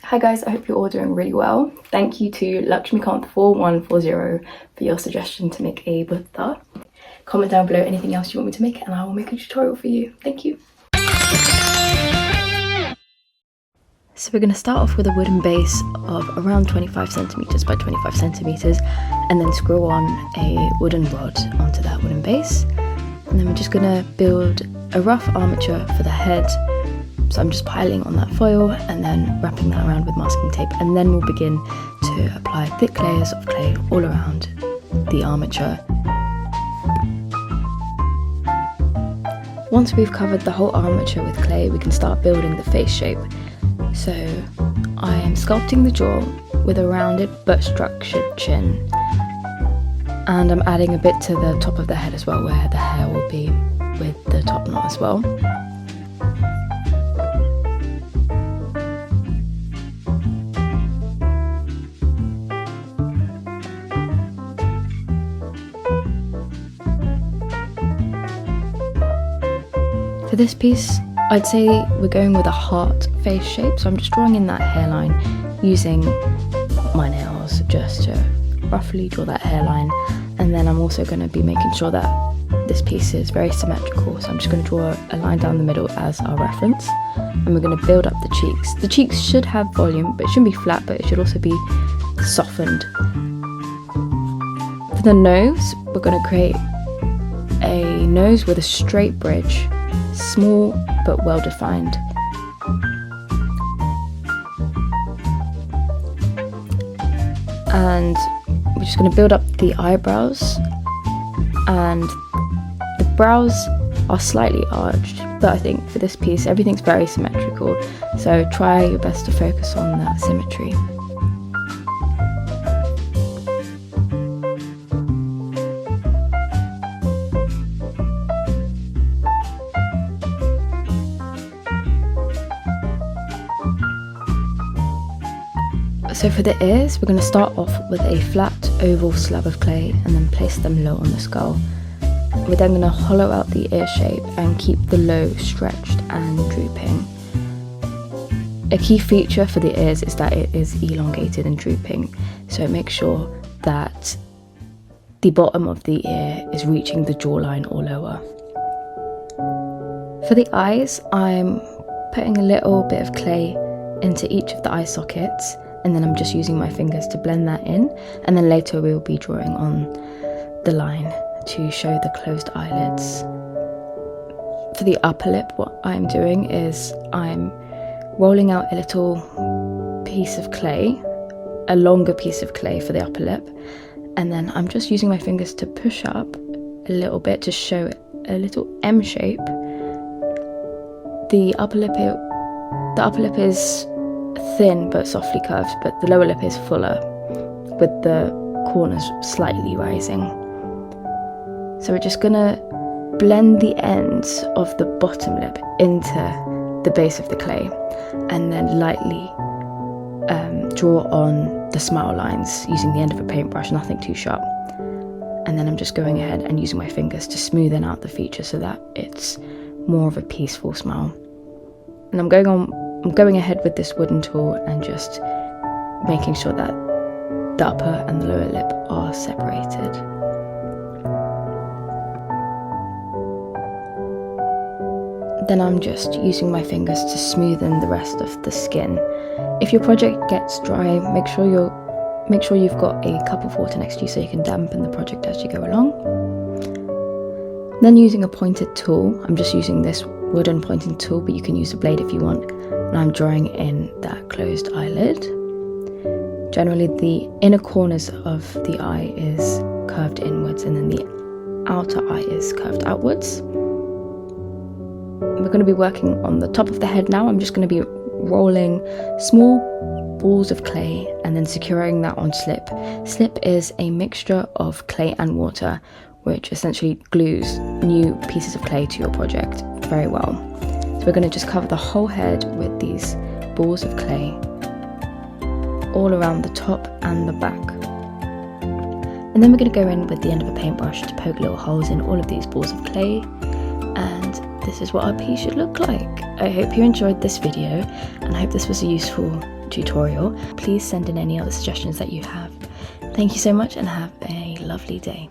Hi guys, I hope you're all doing really well. Thank you to Lakshmikant4140 for your suggestion to make a buddha. Comment down below anything else you want me to make and I will make a tutorial for you. Thank you. So we're going to start off with a wooden base of around 25 centimeters by 25 centimeters and then screw on a wooden rod onto that wooden base. And then we're just going to build a rough armature for the head. So I'm just piling on that foil and then wrapping that around with masking tape, and then we'll begin to apply thick layers of clay all around the armature. Once we've covered the whole armature with clay, we can start building the face shape. So I am sculpting the jaw with a rounded but structured chin, and I'm adding a bit to the top of the head as well, where the hair will be with the top knot as well. For this piece, I'd say we're going with a heart face shape, so I'm just drawing in that hairline using my nails just to roughly draw that hairline, and then I'm also going to be making sure that this piece is very symmetrical, so I'm just going to draw a line down the middle as our reference, and we're going to build up the cheeks. The cheeks should have volume, but it shouldn't be flat, but it should also be softened. For the nose, we're going to create a nose with a straight bridge, small but well defined. And we're just going to build up the eyebrows, and the brows are slightly arched, but I think for this piece everything's very symmetrical, so try your best to focus on that symmetry. So for the ears, we're going to start off with a flat oval slab of clay and then place them low on the skull. We're then going to hollow out the ear shape and keep the low stretched and drooping. A key feature for the ears is that it is elongated and drooping, so make sure that the bottom of the ear is reaching the jawline or lower. For the eyes, I'm putting a little bit of clay into each of the eye sockets, and then I'm just using my fingers to blend that in, and then later we'll be drawing on the line to show the closed eyelids. For the upper lip, what I'm doing is I'm rolling out a little piece of clay, a longer piece of clay for the upper lip, and then I'm just using my fingers to push up a little bit to show a little M shape. The upper lip is thin but softly curved, but the lower lip is fuller with the corners slightly rising. So we're just gonna blend the ends of the bottom lip into the base of the clay and then lightly draw on the smile lines using the end of a paintbrush, nothing too sharp. And then I'm just going ahead and using my fingers to smoothen out the feature so that it's more of a peaceful smile. And I'm going ahead with this wooden tool and just making sure that the upper and the lower lip are separated. Then I'm just using my fingers to smoothen the rest of the skin. If your project gets dry, make sure you've got a cup of water next to you so you can dampen the project as you go along. Then using a pointed tool, I'm just using this wooden pointing tool, but you can use a blade if you want, and I'm drawing in that closed eyelid. Generally the inner corners of the eye is curved inwards and then the outer eye is curved outwards. We're going to be working on the top of the head now. I'm just going to be rolling small balls of clay and then securing that on slip. Slip is a mixture of clay and water, which essentially glues new pieces of clay to your project very well. So we're going to just cover the whole head with these balls of clay all around the top and the back. And then we're going to go in with the end of a paintbrush to poke little holes in all of these balls of clay, and this is what our piece should look like. I hope you enjoyed this video and I hope this was a useful tutorial. Please send in any other suggestions that you have. Thank you so much and have a lovely day.